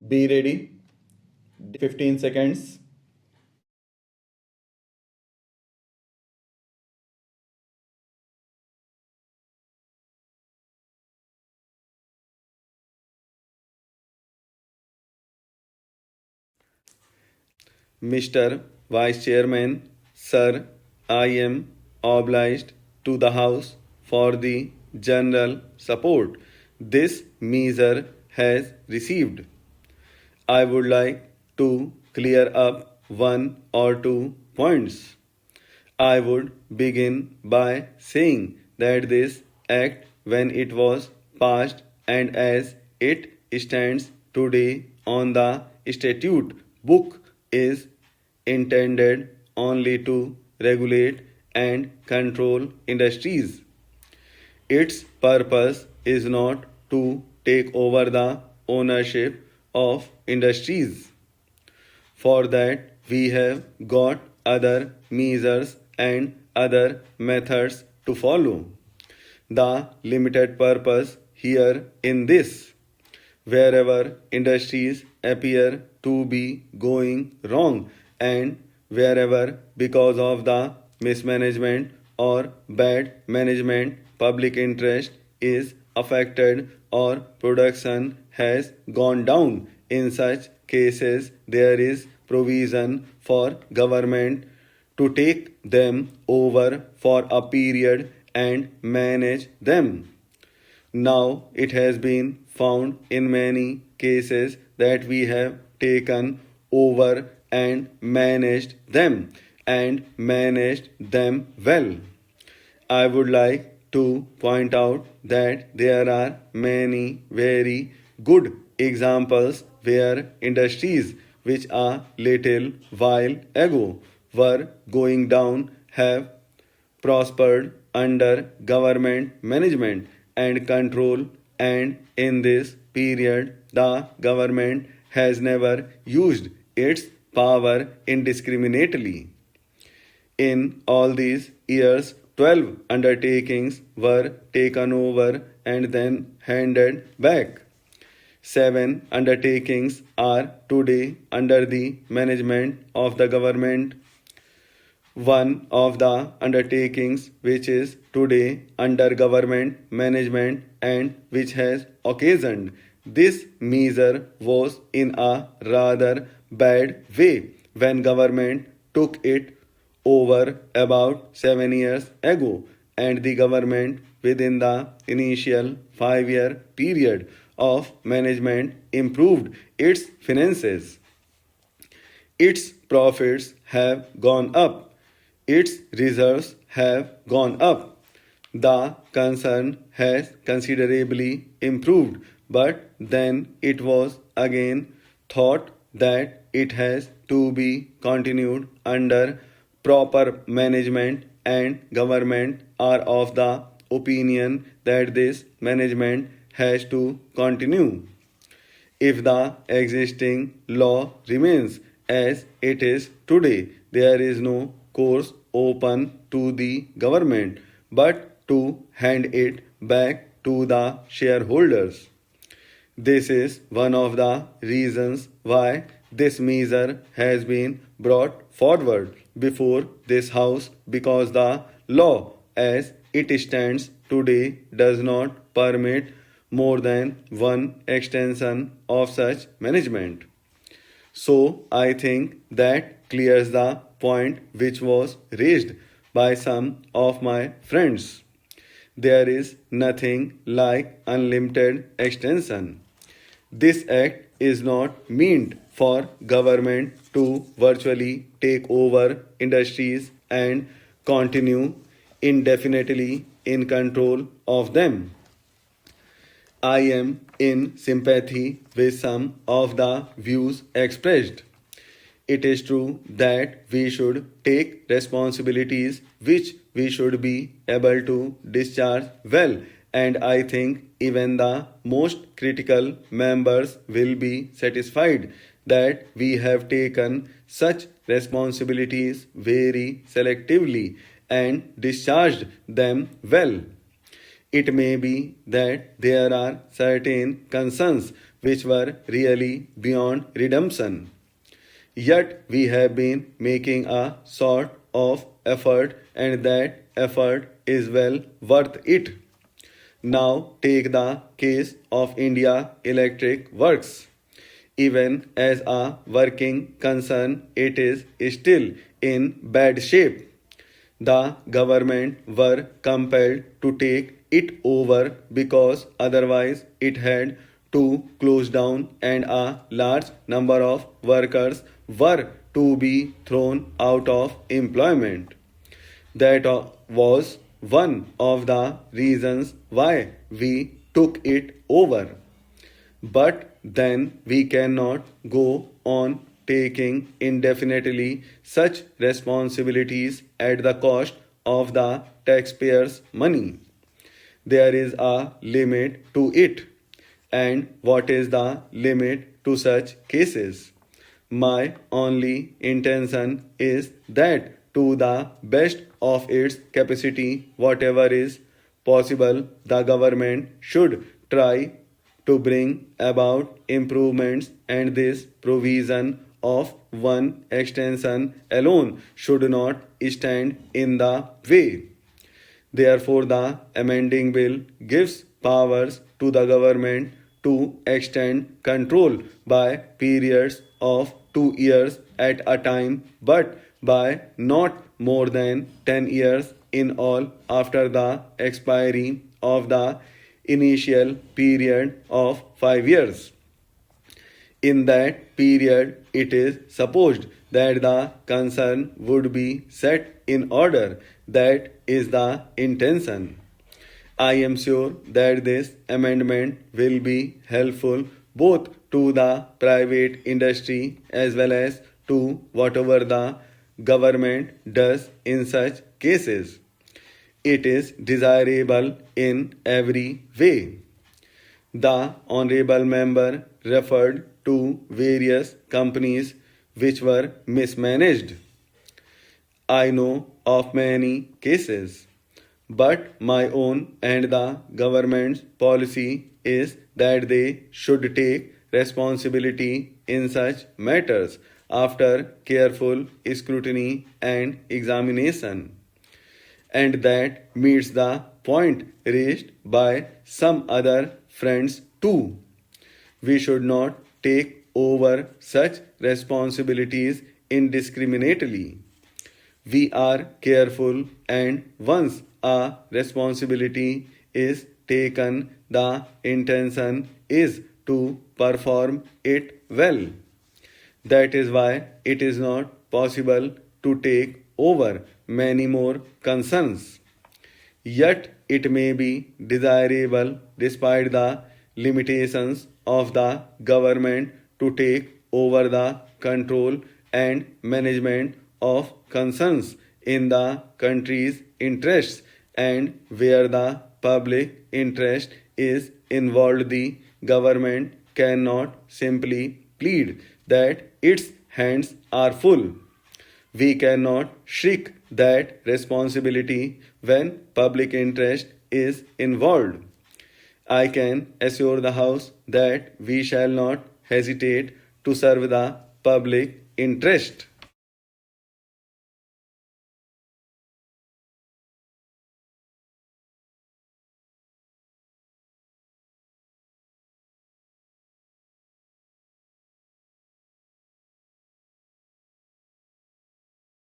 Be ready. 15 seconds. Mr. Vice Chairman, Sir, I am obliged to the House for the general support this measure has received. I would like to clear up one or two points. I would begin by saying that this act, when it was passed and as it stands today on the statute book, is intended only to regulate and control industries. Its purpose is not to take over the ownership of industries. For that, we have got other measures and other methods to follow. The limited purpose here in this: wherever industries appear to be going wrong and wherever, because of the mismanagement or bad management, public interest is affected or production has gone down, in such cases there is provision for government to take them over for a period and manage them. Now it has been found in many cases that we have taken over and managed them well. I would like to point out that there are many very good examples where industries which a little while ago were going down have prospered under government management and control, and in this period the government has never used its power indiscriminately. In all these years, 12 undertakings were taken over and then handed back. 7 undertakings are today under the management of the government. One of the undertakings which is today under government management and which has occasioned this measure was in a rather bad way when government took it over about 7 years ago, and the government within the initial 5-year period of management improved its finances. Its profits have gone up. Its reserves have gone up. The concern has considerably improved, but then it was again thought that it has to be continued under proper management, and government are of the opinion that this management has to continue. If the existing law remains as it is today, there is no course open to the government but to hand it back to the shareholders. This is one of the reasons why this measure has been brought forward before this House, because the law as it stands today does not permit more than one extension of such management. So I think that clears the point which was raised by some of my friends. There is nothing like unlimited extension. This act is not meant for government to virtually take over industries and continue indefinitely in control of them. I am in sympathy with some of the views expressed. It is true that we should take responsibilities which we should be able to discharge well, and I think even the most critical members will be satisfied that we have taken such responsibilities very selectively and discharged them well. It may be that there are certain concerns which were really beyond redemption. Yet we have been making a sort of effort, and that effort is well worth it. Now take the case of India Electric Works. Even as a working concern, it is still in bad shape. The government were compelled to take it over because otherwise it had to close down and a large number of workers were to be thrown out of employment. That was one of the reasons why we took it over. But then we cannot go on taking indefinitely such responsibilities at the cost of the taxpayers' money. There is a limit to it. And what is the limit to such cases? My only intention is that to the best of its capacity, whatever is possible, the government should try to bring about improvements, and this provision of one extension alone should not stand in the way. Therefore, the amending bill gives powers to the government to extend control by periods of 2 years at a time, but by not more than 10 years in all after the expiry of the initial period of 5 years. In that period, it is supposed that the concern would be set in order. That is the intention. I am sure that this amendment will be helpful both to the private industry as well as to whatever the government does in such cases. It is desirable in every way. The Honorable Member referred to various companies which were mismanaged. I know of many cases, but my own and the government's policy is that they should take responsibility in such matters after careful scrutiny and examination. And that meets the point raised by some other friends too. We should not take over such responsibilities indiscriminately. We are careful, and once a responsibility is taken, the intention is to perform it well. That is why it is not possible to take over many more concerns. Yet it may be desirable, despite the limitations of the government, to take over the control and management of concerns in the country's interests, and where the public interest is involved, the government cannot simply plead that its hands are full. We cannot shirk that responsibility when public interest is involved. I can assure the House that we shall not hesitate to serve the public interest.